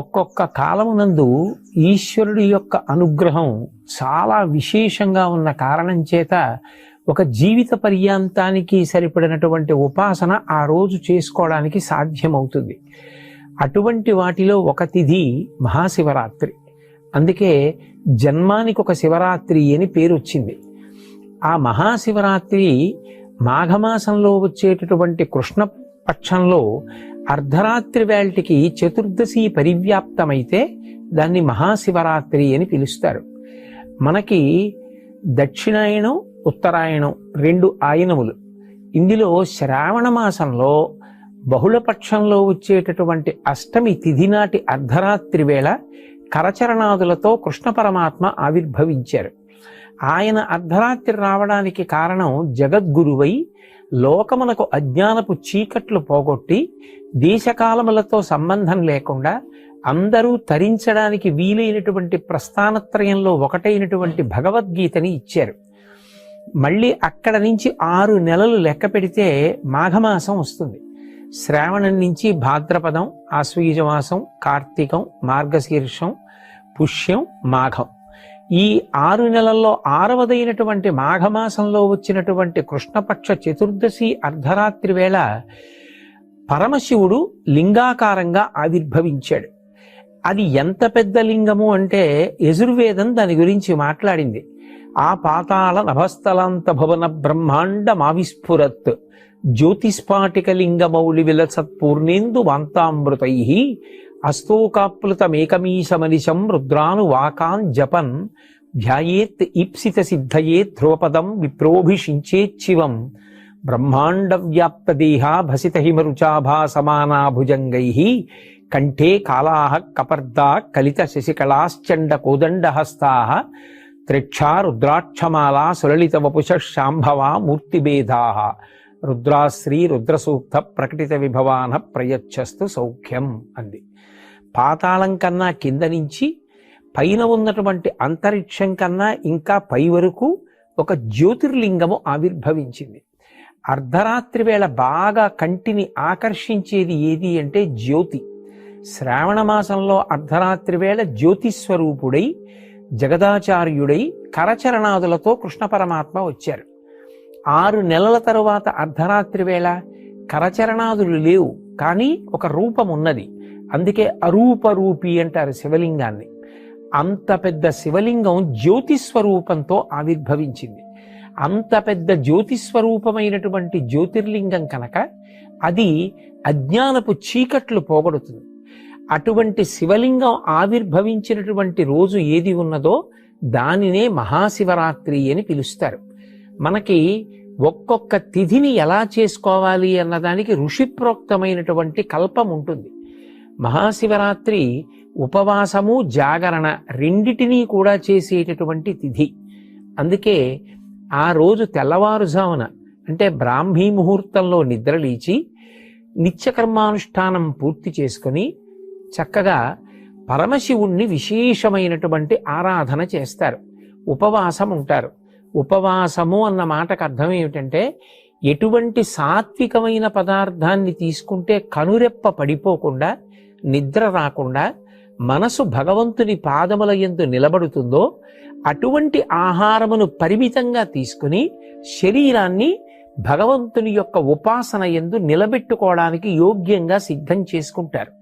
ఒక్కొక్క కాలమునందు ఈశ్వరుడి యొక్క అనుగ్రహం చాలా విశేషంగా ఉన్న కారణం చేత ఒక జీవిత పర్యాంతానికి సరిపడినటువంటి ఉపాసన ఆ రోజు చేసుకోవడానికి సాధ్యమవుతుంది. అటువంటి వాటిలో ఒక తిథి మహాశివరాత్రి. అందుకే జన్మానికి ఒక శివరాత్రి అని పేరు వచ్చింది. ఆ మహాశివరాత్రి మాఘమాసంలో వచ్చేటటువంటి కృష్ణపక్షంలో అర్ధరాత్రి వేళటికి చతుర్దశి పరివ్యాప్తమైతే దాన్ని మహాశివరాత్రి అని పిలుస్తారు. మనకి దక్షిణాయనం ఉత్తరాయణం రెండు ఆయనములు. ఇందులో శ్రావణ మాసంలో బహుళపక్షంలో వచ్చేటటువంటి అష్టమి తిథి నాటి అర్ధరాత్రి వేళ కరచరణాదులతో కృష్ణ పరమాత్మ ఆవిర్భవించారు. ఆయన అర్ధరాత్రి రావడానికి కారణం జగద్గురువై లోకమునకు అజ్ఞానపు చీకట్లు పోగొట్టి దేశకాలములతో సంబంధం లేకుండా అందరూ తరించడానికి వీలైనటువంటి ప్రస్థానత్రయంలో ఒకటైనటువంటి భగవద్గీతని ఇచ్చారు. మళ్ళీ అక్కడ నుంచి 6 నెలలు లెక్క పెడితే మాఘమాసం వస్తుంది. శ్రావణం నుంచి భాద్రపదం, ఆశ్వయుజమాసం, కార్తీకం, మార్గశీర్షం, పుష్యం, మాఘం. ఈ 6 నెలల్లో 6వదైనటువంటి మాఘమాసంలో వచ్చినటువంటి కృష్ణపక్ష చతుర్దశి అర్ధరాత్రి వేళ పరమశివుడు లింగాకారంగా ఆవిర్భవించాడు. అది ఎంత పెద్ద లింగము అంటే యజుర్వేదం దాని గురించి మాట్లాడింది. ఆ పాతాళ నభస్థలాంత భవన బ్రహ్మాండ మావిస్ఫురత్ జ్యోతిస్ఫాటిక లింగమౌళి విలసత్పూర్ణేందు వాంతామృతై అస్తోకాప్లుతమేకమీశమనిశం రుద్రాను వాకాన్ జపన్ ధ్యాయేత్ ఈప్సిత సిద్ధయే ధ్రువపదం విప్రోభిషించేచ్చివం బ్రహ్మాండ వ్యాప్త దేహా భసిత హిమరుచాభా సమానా భుజంగై కంఠే కాళాః కపర్దా కలిత శశికళాశ్చండ కోదండహస్తా త్రిక్షా రుద్రాక్షమాలా సులలిత వపుష శాంభవా మూర్తిభేదా రుద్రాశ్రీ రుద్రసూక్త ప్రకటిత విభవాన ప్రయచ్చస్తు సౌఖ్యం అంది. పాతాళం కన్నా కింద నుంచి పైన ఉన్నటువంటి అంతరిక్షం కన్నా ఇంకా పై వరకు ఒక జ్యోతిర్లింగము ఆవిర్భవించింది. అర్ధరాత్రి వేళ బాగా కంటిని ఆకర్షించేది ఏది అంటే జ్యోతి. శ్రావణ మాసంలో అర్ధరాత్రి వేళ జ్యోతిస్వరూపుడై జగదాచార్యుడై కరచరణాదులతో కృష్ణ పరమాత్మ వచ్చారు. 6 నెలల తరువాత అర్ధరాత్రి వేళ కరచరణాదులు లేవు, కానీ ఒక రూపం ఉన్నది. అందుకే అరూపరూపి అంటారు శివలింగాన్ని. అంత పెద్ద శివలింగం జ్యోతిస్వరూపంతో ఆవిర్భవించింది. అంత పెద్ద జ్యోతిస్వరూపమైనటువంటి జ్యోతిర్లింగం కనుక అది అజ్ఞానపు చీకట్లు పోగొడుతుంది. అటువంటి శివలింగం ఆవిర్భవించినటువంటి రోజు ఏది ఉన్నదో దానినే మహాశివరాత్రి అని పిలుస్తారు. మనకి ఒక్కొక్క తిథిని ఎలా చేసుకోవాలి అన్నదానికి ఋషిప్రోక్తమైనటువంటి కల్పం ఉంటుంది. మహాశివరాత్రి ఉపవాసము జాగరణ రెండిటినీ కూడా చేసేటటువంటి తిథి. అందుకే ఆ రోజు తెల్లవారుజామున అంటే బ్రాహ్మీ ముహూర్తంలో నిద్రలేచి నిత్యకర్మానుష్ఠానం పూర్తి చేసుకుని చక్కగా పరమశివుణ్ణి విశేషమైనటువంటి ఆరాధన చేస్తారు. ఉపవాసం ఉంటారు. ఉపవాసము అన్న మాటకు అర్థం ఏమిటంటే ఎటువంటి సాత్వికమైన పదార్థాన్ని తీసుకుంటే కనురెప్ప పడిపోకుండా నిద్ర రాకుండా మనసు భగవంతుని పాదముల యందు నిలబడుతుందో అటువంటి ఆహారమును పరిమితంగా తీసుకుని శరీరాన్ని భగవంతుని యొక్క ఉపాసన యందు నిలబెట్టుకోవడానికి యోగ్యంగా సిద్ధం చేసుకుంటారు.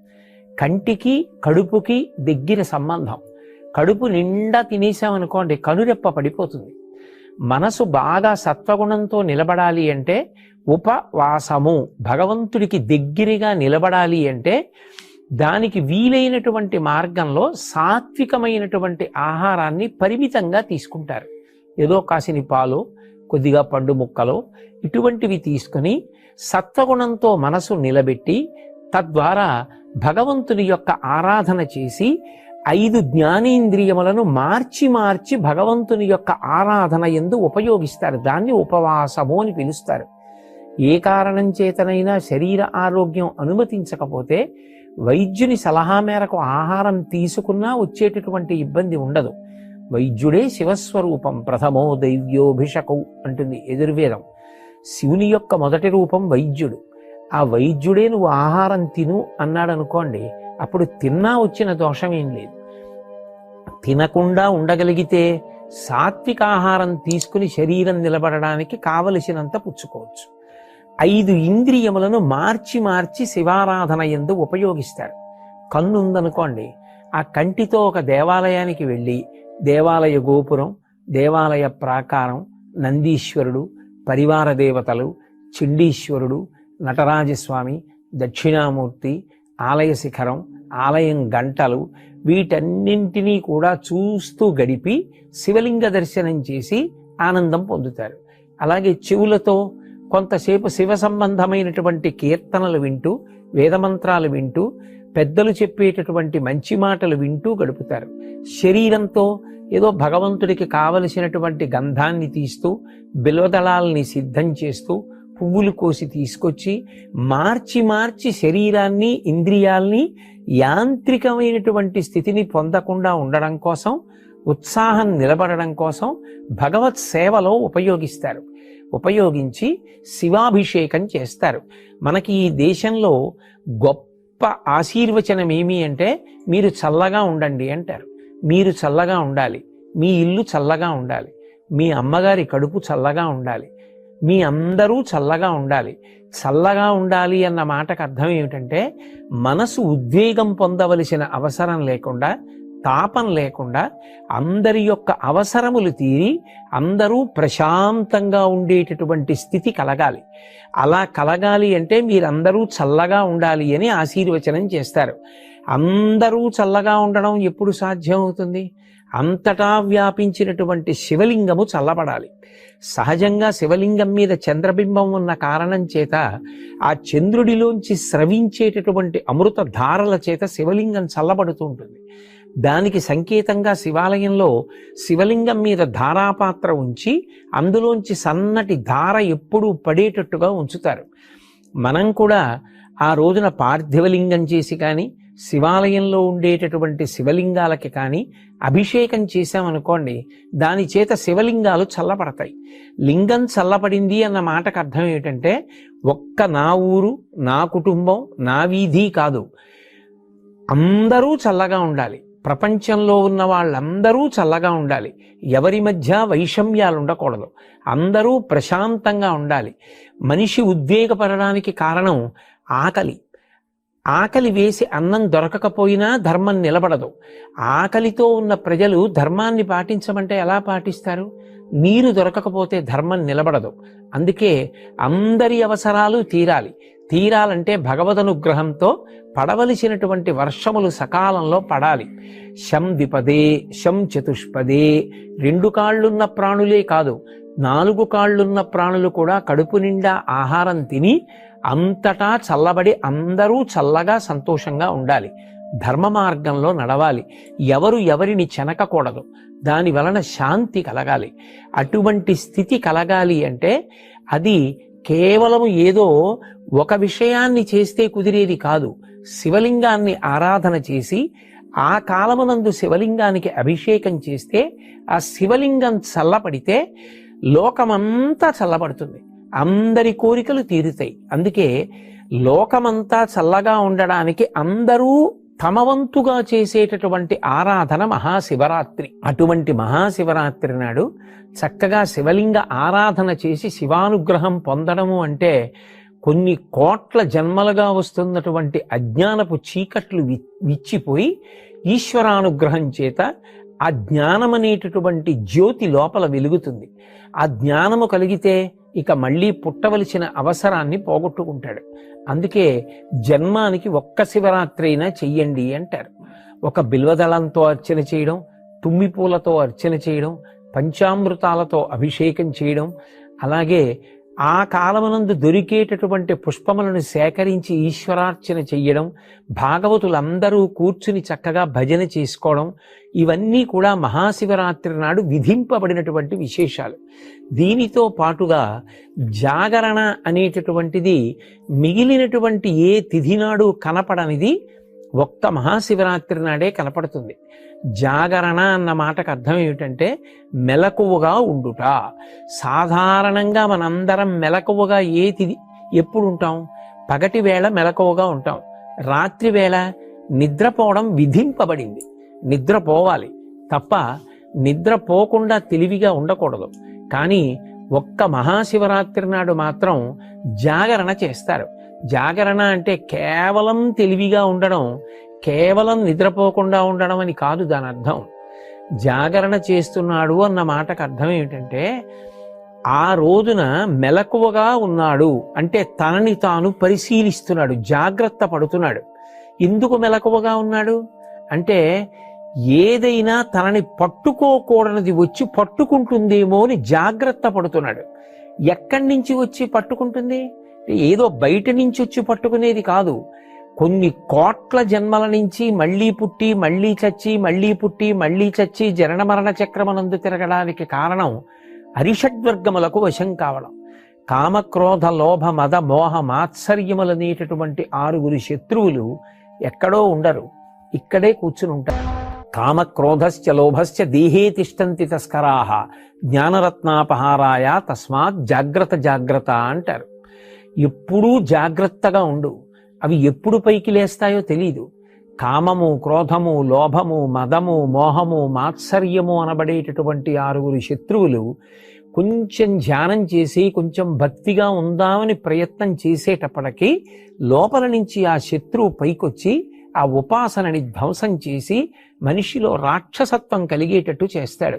కంటికి కడుపుకి దగ్గర సంబంధం. కడుపు నిండా తినేసామనుకోండి కనురెప్ప పడిపోతుంది. మనసు బాగా సత్వగుణంతో నిలబడాలి అంటే ఉపవాసము, భగవంతుడికి దగ్గరగా నిలబడాలి అంటే దానికి వీలైనటువంటి మార్గంలో సాత్వికమైనటువంటి ఆహారాన్ని పరిమితంగా తీసుకుంటారు. ఏదో కాసిని పాలు, కొద్దిగా పండు ముక్కలు ఇటువంటివి తీసుకుని సత్వగుణంతో మనసు నిలబెట్టి తద్వారా భగవంతుని యొక్క ఆరాధన చేసి 5 జ్ఞానేంద్రియములను మార్చి మార్చి భగవంతుని యొక్క ఆరాధన యందు ఉపయోగిస్తారు. దాన్ని ఉపవాసము అని పిలుస్తారు. ఏ కారణం చేతనైనా శరీర ఆరోగ్యం అనుమతించకపోతే వైద్యుని సలహా మేరకు ఆహారం తీసుకున్నా వచ్చేటటువంటి ఇబ్బంది ఉండదు. వైద్యుడే శివస్వరూపం ప్రథమో దైవ్యోభిషకౌ అంటుంది యజుర్వేదం. శివుని యొక్క మొదటి రూపం వైద్యుడు. ఆ వైద్యుడే నువ్వు ఆహారం తిను అన్నాడు అనుకోండి, అప్పుడు తిన్నా వచ్చిన దోషం ఏం లేదు. తినకుండా ఉండగలిగితే సాత్విక ఆహారం తీసుకుని శరీరం నిలబడడానికి కావలసినంత పుచ్చుకోవచ్చు. 5 ఇంద్రియములను మార్చి మార్చి శివారాధన యందు ఉపయోగిస్తారు. కన్ను ఉందనుకోండి, ఆ కంటితో ఒక దేవాలయానికి వెళ్ళి దేవాలయ గోపురం, దేవాలయ ప్రాకారం, నందీశ్వరుడు, పరివార దేవతలు, చండీశ్వరుడు, నటరాజస్వామి, దక్షిణామూర్తి, ఆలయ శిఖరం, ఆలయం గంటలు, వీటన్నింటినీ కూడా చూస్తూ గడిపి శివలింగ దర్శనం చేసి ఆనందం పొందుతారు. అలాగే చెవులతో కొంతసేపు శివ సంబంధమైనటువంటి కీర్తనలు వింటూ, వేదమంత్రాలు వింటూ, పెద్దలు చెప్పేటటువంటి మంచి మాటలు వింటూ గడుపుతారు. శరీరంతో ఏదో భగవంతుడికి కావలసినటువంటి గంధాన్ని తీస్తూ, బిల్వదళాలని సిద్ధం చేస్తూ, పువ్వులు కోసి తీసుకొచ్చి మార్చి మార్చి శరీరాన్ని, ఇంద్రియాల్ని యాంత్రికమైనటువంటి స్థితిని పొందకుండా ఉండడం కోసం, ఉత్సాహం నిలబడడం కోసం భగవత్ సేవలో ఉపయోగిస్తారు. ఉపయోగించి శివాభిషేకం చేస్తారు. మనకి ఈ దేశంలో గొప్ప ఆశీర్వచనం ఏమి అంటే, మీరు చల్లగా ఉండండి అంటారు. మీరు చల్లగా ఉండాలి, మీ ఇల్లు చల్లగా ఉండాలి, మీ అమ్మగారి కడుపు చల్లగా ఉండాలి, మీ అందరూ చల్లగా ఉండాలి. చల్లగా ఉండాలి అన్న మాటకు అర్థం ఏమిటంటే, మనసు ఉద్వేగం పొందవలసిన అవసరం లేకుండా, తాపం లేకుండా, అందరి యొక్క అవసరములు తీరి అందరూ ప్రశాంతంగా ఉండేటటువంటి స్థితి కలగాలి. అలా కలగాలి అంటే మీరందరూ చల్లగా ఉండాలి అని ఆశీర్వచనం చేస్తారు. అందరూ చల్లగా ఉండడం ఎప్పుడు సాధ్యం అవుతుంది? అంతటా వ్యాపించినటువంటి శివలింగము చల్లబడాలి. సహజంగా శివలింగం మీద చంద్రబింబం ఉన్న కారణం చేత ఆ చంద్రుడిలోంచి స్రవించేటటువంటి అమృత ధారల చేత శివలింగం చల్లబడుతూ ఉంటుంది. దానికి సంకేతంగా శివాలయంలో శివలింగం మీద ధారాపాత్ర ఉంచి అందులోంచి సన్నటి ధార ఎప్పుడూ పడేటట్టుగా ఉంచుతారు. మనం కూడా ఆ రోజున పార్థివలింగం చేసి కానీ, శివాలయంలో ఉండేటటువంటి శివలింగాలకి కానీ అభిషేకం చేశామనుకోండి, దాని చేత శివలింగాలు చల్లబడతాయి. లింగం చల్లబడింది అన్న మాటకు అర్థం ఏమిటంటే, ఒక్క నా ఊరు, నా కుటుంబం, నా వీధి కాదు, అందరూ చల్లగా ఉండాలి. ప్రపంచంలో ఉన్న వాళ్ళందరూ చల్లగా ఉండాలి. ఎవరి మధ్య వైషమ్యాలు ఉండకూడదు. అందరూ ప్రశాంతంగా ఉండాలి. మనిషి ఉద్వేగపడడానికి కారణం ఆకలి. ఆకలి వేసి అన్నం దొరకకపోయినా ధర్మం నిలబడదు. ఆకలితో ఉన్న ప్రజలు ధర్మాన్ని పాటించమంటే ఎలా పాటిస్తారు? నీరు దొరకకపోతే ధర్మం నిలబడదు. అందుకే అందరి అవసరాలు తీరాలంటే భగవదనుగ్రహంతో పడవలసినటువంటి వర్షములు సకాలంలో పడాలి. శం ద్విపదే, శం చతుష్పదే, 2 కాళ్ళున్న ప్రాణులే కాదు, 4 కాళ్ళున్న ప్రాణులు కూడా కడుపు నిండా ఆహారం తిని అంతటా చల్లబడి అందరూ చల్లగా సంతోషంగా ఉండాలి. ధర్మ మార్గంలో నడవాలి. ఎవరు ఎవరిని చెనకకూడదు. దాని వలన శాంతి కలగాలి. అటువంటి స్థితి కలగాలి అంటే అది కేవలం ఏదో ఒక విషయాన్ని చేస్తే కుదిరేది కాదు. శివలింగాన్ని ఆరాధన చేసి ఆ కాలమునందు శివలింగానికి అభిషేకం చేస్తే ఆ శివలింగం చల్లబడితే లోకమంతా చల్లబడుతుంది. అందరి కోరికలు తీరుతాయి. అందుకే లోకమంతా చల్లగా ఉండడానికి అందరూ తమ వంతుగా చేసేటటువంటి ఆరాధన మహాశివరాత్రి. అటువంటి మహాశివరాత్రి నాడు చక్కగా శివలింగ ఆరాధన చేసి శివానుగ్రహం పొందడము అంటే కొన్ని కోట్ల జన్మలుగా వస్తున్నటువంటి అజ్ఞానపు చీకట్లు విచ్చిపోయి ఈశ్వరానుగ్రహం చేత ఆ జ్ఞానం అనేటటువంటి జ్యోతి లోపల వెలుగుతుంది. ఆ జ్ఞానము కలిగితే ఇక మళ్ళీ పుట్టవలసిన అవసరాన్ని పోగొట్టుకుంటాడు. అందుకే జన్మానికి ఒక్క శివరాత్రి అయినా చెయ్యండి అంటారు. ఒక బిల్వదళంతో అర్చన చేయడం, తుమ్మిపూలతో అర్చన చేయడం, పంచామృతాలతో అభిషేకం చేయడం, అలాగే ఆ కాలమునందు దొరికేటటువంటి పుష్పములను సేకరించి ఈశ్వరార్చన చెయ్యడం, భాగవతులందరూ కూర్చుని చక్కగా భజన చేసుకోవడం, ఇవన్నీ కూడా మహాశివరాత్రి నాడు విధింపబడినటువంటి విశేషాలు. దీనితో పాటుగా జాగరణ అనేటటువంటిది మిగిలినటువంటి ఏ తిథి నాడు కనపడనిది ఒక్క మహాశివరాత్రి నాడే కనపడుతుంది. జాగరణ అన్న మాటకు అర్థం ఏమిటంటే మెలకువగా ఉండుట. సాధారణంగా మనందరం మెలకువగా ఎప్పుడు ఉంటాం? పగటి వేళ మెలకువగా ఉంటాం, రాత్రి వేళ నిద్రపోవడం విధింపబడింది. నిద్రపోవాలి తప్ప నిద్రపోకుండా తెలివిగా ఉండకూడదు. కానీ ఒక్క మహాశివరాత్రి నాడు మాత్రం జాగరణ చేస్తారు. జాగరణ అంటే కేవలం తెలివిగా ఉండడం, కేవలం నిద్రపోకుండా ఉండడం అని కాదు దాని అర్థం. జాగరణ చేస్తున్నాడు అన్న మాటకు అర్థం ఏమిటంటే ఆ రోజున మెలకువగా ఉన్నాడు అంటే తనని తాను పరిశీలిస్తున్నాడు, జాగ్రత్త పడుతున్నాడు. ఎందుకు మెలకువగా ఉన్నాడు అంటే ఏదైనా తనని పట్టుకోకూడనిది వచ్చి పట్టుకుంటుందేమో అని జాగ్రత్త పడుతున్నాడు. ఎక్కడి నుంచి వచ్చి పట్టుకుంటుంది? ఏదో బయట నుంచి వచ్చి పట్టుకునేది కాదు. కొన్ని కోట్ల జన్మల నుంచి మళ్ళీ పుట్టి మళ్ళీ చచ్చి మళ్ళీ పుట్టి మళ్ళీ చచ్చి జనన మరణ చక్రమనందు తిరగడానికి కారణం అరిషడ్వర్గములకు వశం కావడం. కామక్రోధ లోభ మద మోహ మాత్సర్యములనేటటువంటి 6 శత్రువులు ఎక్కడో ఉండరు, ఇక్కడే కూర్చుని ఉంటారు. కామక్రోధశ్చ లోభశ్చ దేహే తిష్టంతి తస్కరాహ జ్ఞానరత్నాపహారాయ తస్మాత్ జాగ్రత్త జాగ్రత్త అంటారు. ఎప్పుడూ జాగ్రత్తగా ఉండు. అవి ఎప్పుడు పైకి లేస్తాయో తెలీదు. కామము, క్రోధము, లోభము, మదము, మోహము, మాత్సర్యము అనబడేటటువంటి 6 శత్రువులు కొంచెం ధ్యానం చేసి కొంచెం భక్తిగా ఉందామని ప్రయత్నం చేసేటప్పటికీ లోపల నుంచి ఆ శత్రువు పైకొచ్చి ఆ ఉపాసనని ధ్వంసం చేసి మనిషిలో రాక్షసత్వం కలిగేటట్టు చేస్తాడు.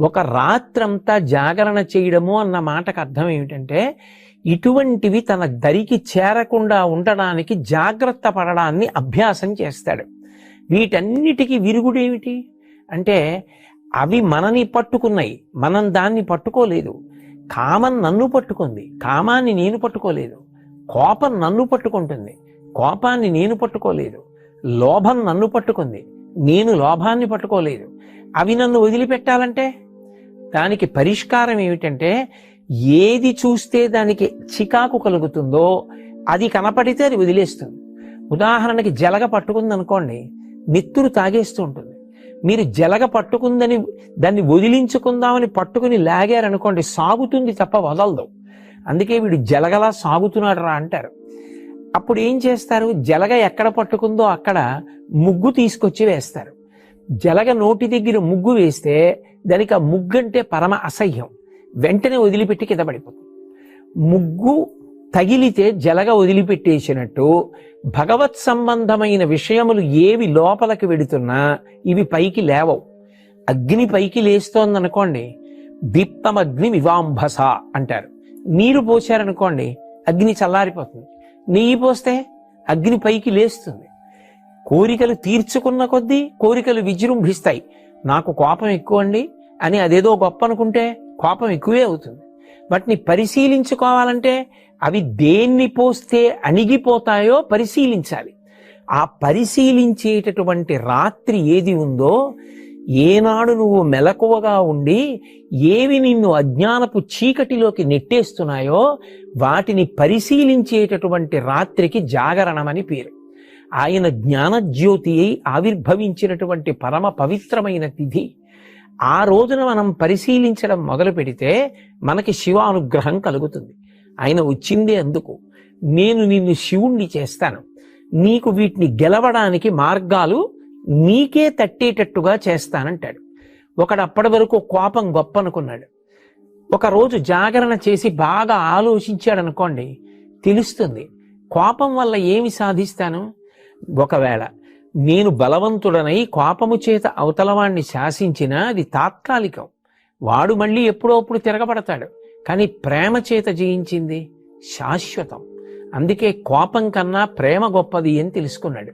ఒక రాత్రంతా జాగరణ చేయడము అన్న మాటకు అర్థం ఏమిటంటే ఇటువంటివి తన దరికి చేరకుండా ఉండడానికి జాగ్రత్త పడడాన్ని అభ్యాసం చేస్తాడు. వీటన్నిటికీ విరుగుడేమిటి అంటే అవి మనని పట్టుకున్నాయి, మనం దాన్ని పట్టుకోలేదు. కామం నన్ను పట్టుకుంది, కామాన్ని నేను పట్టుకోలేదు. కోపం నన్ను పట్టుకుంటుంది, కోపాన్ని నేను పట్టుకోలేదు. లోభం నన్ను పట్టుకుంది, నేను లోభాన్ని పట్టుకోలేదు. అవి నన్ను వదిలిపెట్టాలంటే దానికి పరిష్కారం ఏమిటంటే ఏది చూస్తే దానికి చికాకు కలుగుతుందో అది కనపడితే అది వదిలేస్తుంది. ఉదాహరణకి జలగ పట్టుకుంది అనుకోండి, నెత్తురు తాగేస్తూ ఉంటుంది. మీరు జలగ పట్టుకుందని దాన్ని వదిలించుకుందామని పట్టుకుని లాగారనుకోండి, సాగుతుంది తప్ప వదలదు. అందుకే వీడు జలగలా సాగుతున్నాడు రా అంటారు. అప్పుడు ఏం చేస్తారు? జలగ ఎక్కడ పట్టుకుందో అక్కడ ముగ్గు తీసుకొచ్చి వేస్తారు. జలగ నోటి దగ్గర ముగ్గు వేస్తే దానికి ఆ ముగ్గు అంటే పరమ అసహ్యం, వెంటనే వదిలిపెట్టి కింద పడిపోతుంది. ముగ్గు తగిలితే జలగ వదిలిపెట్టేసినట్టు భగవత్ సంబంధమైన విషయములు ఏవి లోపలికి వెడుతున్నా ఇవి పైకి లేవవు. అగ్ని పైకి లేస్తోందనుకోండి, దీప్తమగ్ని వివాంభస అంటారు. నీరు పోసారనుకోండి అగ్ని చల్లారిపోతుంది. నెయ్యి పోస్తే అగ్ని పైకి లేస్తుంది. కోరికలు తీర్చుకున్న కొద్దీ కోరికలు విజృంభిస్తాయి. నాకు కోపం ఎక్కువ అండి అని అదేదో గొప్ప అనుకుంటే కోపం ఎక్కువే అవుతుంది. వాటిని పరిశీలించుకోవాలంటే అవి దేన్ని పోస్తే అణిగిపోతాయో పరిశీలించాలి. ఆ పరిశీలించేటటువంటి రాత్రి ఏది ఉందో, ఏనాడు నువ్వు మెలకువగా ఉండి ఏవి నిన్ను అజ్ఞానపు చీకటిలోకి నెట్టేస్తున్నాయో వాటిని పరిశీలించేటటువంటి రాత్రికి జాగరణమని పేరు. ఆయన జ్ఞానజ్యోతి అయి ఆవిర్భవించినటువంటి పరమ పవిత్రమైన తిథి. ఆ రోజున మనం పరిశీలించడం మొదలు పెడితే మనకి శివానుగ్రహం కలుగుతుంది. ఆయన వచ్చిందే అందుకు. నేను నిన్ను శివుణ్ణి చేస్తాను, నీకు వీటిని గెలవడానికి మార్గాలు నీకే తట్టేటట్టుగా చేస్తానంటాడు. ఒకడు అప్పటి వరకు కోపం గొప్ప అనుకున్నాడు. ఒకరోజు జాగరణ చేసి బాగా ఆలోచించాడు అనుకోండి, తెలుస్తుంది కోపం వల్ల ఏమి సాధిస్తాను. ఒకవేళ నేను బలవంతుడనై కోపము చేత అవతలవాణ్ణి శాసించినా అది తాత్కాలికం, వాడు మళ్ళీ ఎప్పుడోప్పుడు తిరగబడతాడు. కానీ ప్రేమ చేత జయించింది శాశ్వతం. అందుకే కోపం కన్నా ప్రేమ గొప్పది అని తెలుసుకున్నాడు.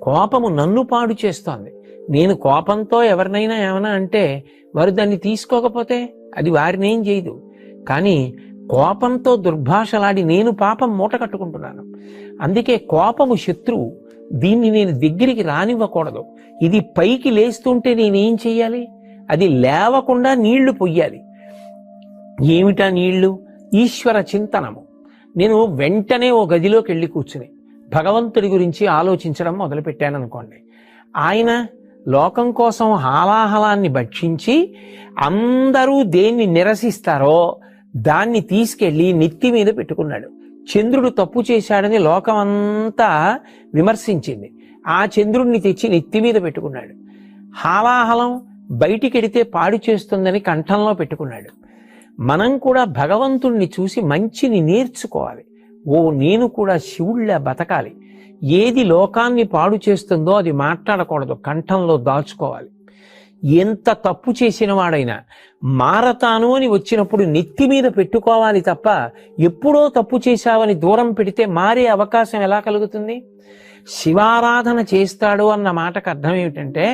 కోపము నన్ను పాడు చేస్తోంది. నేను కోపంతో ఎవరినైనా ఏమైనా అంటే వారు దాన్ని తీసుకోకపోతే అది వారినేం చేయదు. కానీ కోపంతో దుర్భాషలాడి నేను పాపం మూట కట్టుకుంటున్నాను. అందుకే కోపము శత్రువు, దీన్ని నేను దగ్గరికి రానివ్వకూడదు. ఇది పైకి లేస్తుంటే నేనేం చెయ్యాలి? అది లేవకుండా నీళ్లు పొయ్యాలి. ఏమిటా నీళ్లు? ఈశ్వర చింతనము. నేను వెంటనే ఓ గదిలోకి వెళ్ళి కూర్చుని భగవంతుడి గురించి ఆలోచించడం మొదలుపెట్టాను అనుకోండి, ఆయన లోకం కోసం హాలాహలాన్ని భక్షించి అందరూ దేన్ని నిరసిస్తారో దాన్ని తీసుకెళ్లి నెత్తి మీద పెట్టుకున్నాడు. చంద్రుడు తప్పు చేశాడని లోకమంతా విమర్శించింది. ఆ చంద్రుణ్ణి తెచ్చి నెత్తి మీద పెట్టుకున్నాడు. హాలాహలం బయటికెడితే పాడు చేస్తుందని కంఠంలో పెట్టుకున్నాడు. మనం కూడా భగవంతుణ్ణి చూసి మంచిని నేర్చుకోవాలి. ఓ నేను కూడా శివుళ్ళ బతకాలి. ఏది లోకాన్ని పాడు చేస్తుందో అది మాట్లాడకూడదు, కంఠంలో దాచుకోవాలి. ఎంత తప్పు చేసిన వాడైనా మారతాను అని వచ్చినప్పుడు నెత్తి మీద పెట్టుకోవాలి తప్ప ఎప్పుడో తప్పు చేశావని దూరం పెడితే మారే అవకాశం ఎలా కలుగుతుంది? శివారాధన చేస్తాడు అన్న మాటకు అర్థం ఏమిటంటే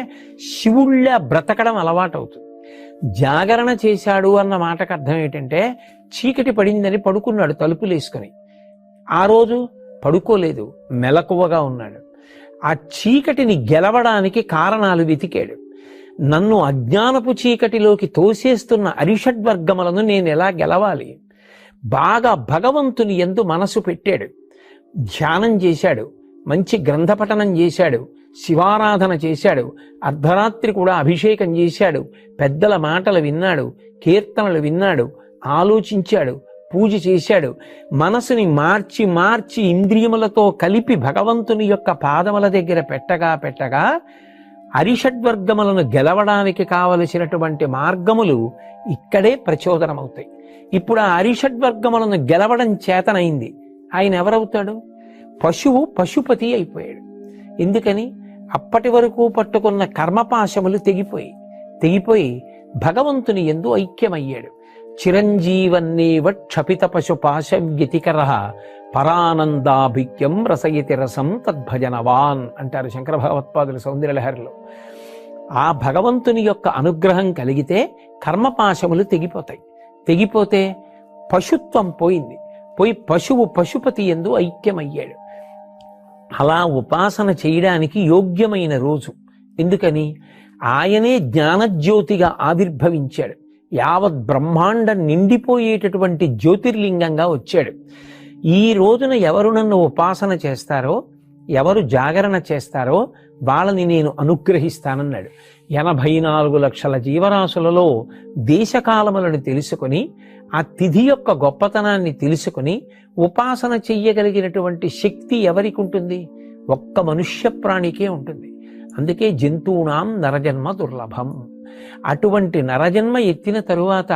శివుళ్ళ బ్రతకడం అలవాటు అవుతుంది. జాగరణ చేశాడు అన్న మాటకు అర్థం ఏమిటంటే చీకటి పడిందని పడుకున్నాడు తలుపులేసుకొని. ఆ రోజు పడుకోలేదు, మెలకువగా ఉన్నాడు. ఆ చీకటిని గెలవడానికి కారణాలు వెతికాడు. నన్ను అజ్ఞానపు చీకటిలోకి తోసేస్తున్న అరిషడ్వర్గములను నేను ఎలా గెలవాలి? బాగా భగవంతుని యందు మనసు పెట్టాడు, ధ్యానం చేశాడు, మంచి గ్రంథపఠనం చేశాడు, శివారాధన చేశాడు, అర్ధరాత్రి కూడా అభిషేకం చేశాడు, పెద్దల మాటలు విన్నాడు, కీర్తనలు విన్నాడు, ఆలోచించాడు, పూజ చేశాడు. మనసుని మార్చి మార్చి ఇంద్రియములతో కలిపి భగవంతుని యొక్క పాదముల దగ్గర పెట్టగా అరిషడ్వర్గములను గెలవడానికి కావలసినటువంటి మార్గములు ఇక్కడే ప్రచోదనమవుతాయి. ఇప్పుడు ఆ అరిషడ్వర్గములను గెలవడం చేతనైంది. ఆయన ఎవరవుతాడు? పశువు పశుపతి అయిపోయాడు. ఎందుకని? అప్పటి వరకు పట్టుకున్న కర్మపాశములు తెగిపోయి భగవంతుని యందు ఐక్యమయ్యాడు. చిరంజీవన్నేవ క్షపిత పశుపాశ వ్యతికర పరానందాభిక్యం రసయతి రసం తద్భజనవాన్ అంటారు శంకర భగవత్పాదుల సౌందర్యలహరిలో. ఆ భగవంతుని యొక్క అనుగ్రహం కలిగితే కర్మపాశములు తెగిపోతే పశుత్వం పోయి పశువు పశుపతి యందు ఐక్యమయ్యాడు. అలా ఉపాసన చేయడానికి యోగ్యమైన రోజు. ఎందుకని? ఆయనే జ్ఞానజ్యోతిగా ఆవిర్భవించాడు. యావత్ బ్రహ్మాండం నిండిపోయేటటువంటి జ్యోతిర్లింగంగా వచ్చాడు. ఈ రోజున ఎవరు నన్ను ఉపాసన చేస్తారో, ఎవరు జాగరణ చేస్తారో వాళ్ళని నేను అనుగ్రహిస్తానన్నాడు. 84 లక్షల జీవరాశులలో దేశకాలములను తెలుసుకొని ఆ తిథి యొక్క గొప్పతనాన్ని తెలుసుకొని ఉపాసన చెయ్యగలిగినటువంటి శక్తి ఎవరికి ఉంటుంది? ఒక్క మనుష్య ప్రాణికే ఉంటుంది. అందుకే జంతువునాం నరజన్మ దుర్లభం. అటువంటి నరజన్మ ఎత్తిన తరువాత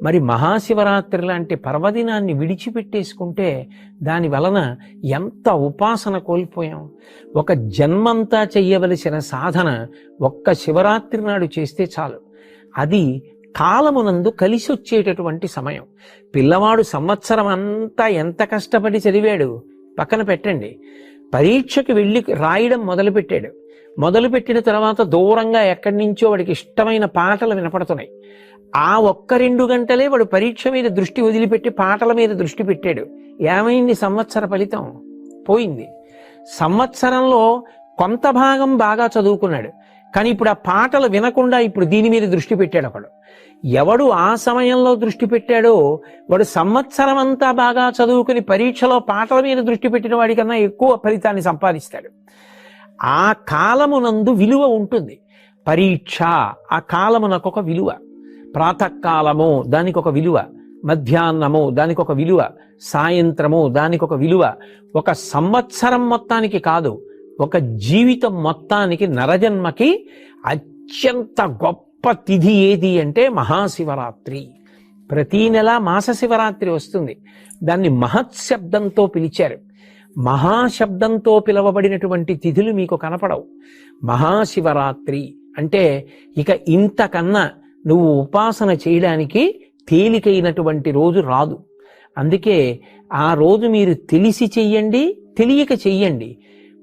మరి మహాశివరాత్రి లాంటి పర్వదినాన్ని విడిచిపెట్టేసుకుంటే దాని వలన ఎంత ఉపాసన కోల్పోయాం. ఒక జన్మంతా చెయ్యవలసిన సాధన ఒక్క శివరాత్రి నాడు చేస్తే చాలు. అది కాలమునందు కలిసి వచ్చేటటువంటి సమయం. పిల్లవాడు సంవత్సరం అంతా ఎంత కష్టపడి చదివాడు పక్కన పెట్టండి. పరీక్షకు వెళ్ళి రాయడం మొదలుపెట్టిన తర్వాత దూరంగా ఎక్కడి నుంచో వాడికి ఇష్టమైన పాటలు వినపడుతున్నాయి. ఆ ఒక్క 2 గంటలే వాడు పరీక్ష మీద దృష్టి వదిలిపెట్టి పాటల మీద దృష్టి పెట్టాడు. ఏమైంది? సంవత్సర ఫలితం పోయింది. సంవత్సరంలో కొంత భాగం బాగా చదువుకున్నాడు, కానీ ఇప్పుడు ఆ పాటలు వినకుండా ఇప్పుడు దీని మీద దృష్టి పెట్టాడు. ఎవడు ఆ సమయంలో దృష్టి పెట్టాడో వాడు సంవత్సరం అంతా బాగా చదువుకుని పరీక్షలో పాటల మీద దృష్టి పెట్టిన వాడికన్నా ఎక్కువ ఫలితాన్ని సంపాదిస్తాడు. ఆ కాలమునందు విలువ ఉంటుంది. పరీక్ష ఆ కాలమునకు ఒక విలువ. ప్రాతకాలము దానికి ఒక విలువ, మధ్యాహ్నము దానికి ఒక విలువ, సాయంత్రము దానికి ఒక విలువ. ఒక సంవత్సరం మొత్తానికి కాదు, ఒక జీవితం మొత్తానికి నరజన్మకి అత్యంత గొప్ప తిథి ఏది అంటే మహాశివరాత్రి. ప్రతీ నెల మాస శివరాత్రి వస్తుంది. దాన్ని మహత్శబ్దంతో పిలిచారు. మహాశబ్దంతో పిలవబడినటువంటి తిథులు మీకు కనపడవు. మహాశివరాత్రి అంటే ఇక ఇంతకన్నా నువ్వు ఉపాసన చేయడానికి తేలికైనటువంటి రోజు రాదు. అందుకే ఆ రోజు మీరు తెలిసి చెయ్యండి, తెలియక చెయ్యండి,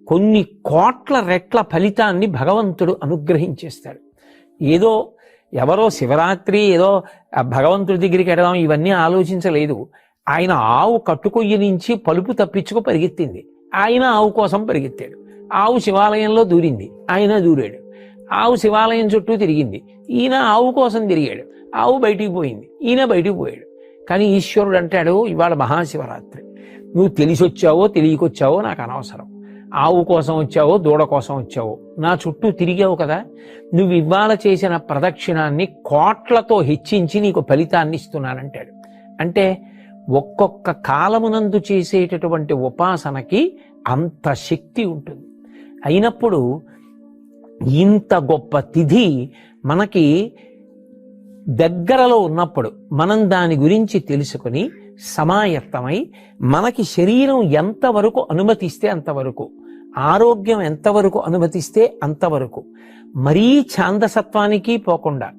కొన్ని కోట్ల రెట్ల ఫలితాన్ని భగవంతుడు అనుగ్రహించేస్తాడు. ఏదో ఎవరో శివరాత్రి ఏదో భగవంతుడి దగ్గరికి ఎడదాం ఇవన్నీ ఆలోచించలేదు. ఆయన ఆవు కట్టుకొయ్యి నుంచి పలుపు తప్పించుకు పరిగెత్తింది, ఆయన ఆవు కోసం పరిగెత్తాడు. ఆవు శివాలయంలో దూరింది, ఆయన దూరాడు. ఆవు శివాలయం చుట్టూ తిరిగింది, ఈయన ఆవు కోసం తిరిగాడు. ఆవు బయటికి పోయింది, ఈయన బయటికి పోయాడు. కానీ ఈశ్వరుడు అంటాడు, ఇవాళ మహాశివరాత్రి, నువ్వు తెలిసి వచ్చావో తెలియకొచ్చావో నాకు అనవసరం. ఆవు కోసం వచ్చావో దూడ కోసం వచ్చావో నా చుట్టూ తిరిగావు కదా, నువ్వు ఇవాళ చేసిన ప్రదక్షిణాన్ని కోట్లతో హెచ్చించి నీకు ఫలితాన్ని ఇస్తున్నానంటాడు. అంటే ఒక్కొక్క కాలమునందు చేసేటటువంటి ఉపాసనకి అంత శక్తి ఉంటుంది. అయినప్పుడు ఇంత గొప్ప తిథి మనకి దగ్గరలో ఉన్నప్పుడు మనం దాని గురించి తెలుసుకుని సమాయత్తమై మనకి శరీరం ఎంతవరకు అనుమతిస్తే అంతవరకు, ఆరోగ్యం ఎంతవరకు అనుమతిస్తే అంతవరకు, మరీ ఛాందసత్వానికి పోకుండా,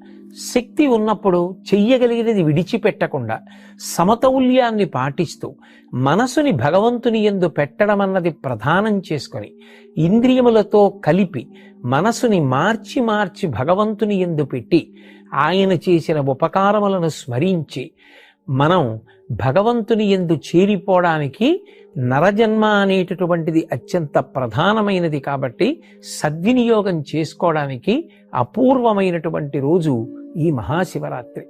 శక్తి ఉన్నప్పుడు చెయ్యగలిగినది విడిచిపెట్టకుండా సమతౌల్యాన్ని పాటిస్తూ మనసుని భగవంతుని యందు పెట్టడం అన్నది ప్రధానం చేసుకొని ఇంద్రియములతో కలిపి మనసుని మార్చి మార్చి భగవంతుని యందు పెట్టి ఆయన చేసిన ఉపకారములను స్మరించి మనం భగవంతుని యందు చేరిపోవడానికి నరజన్మ అనేటటువంటిది అత్యంత ప్రధానమైనది కాబట్టి సద్వినియోగం చేసుకోవడానికి అపూర్వమైనటువంటి రోజు ఈ మహాశివరాత్రి.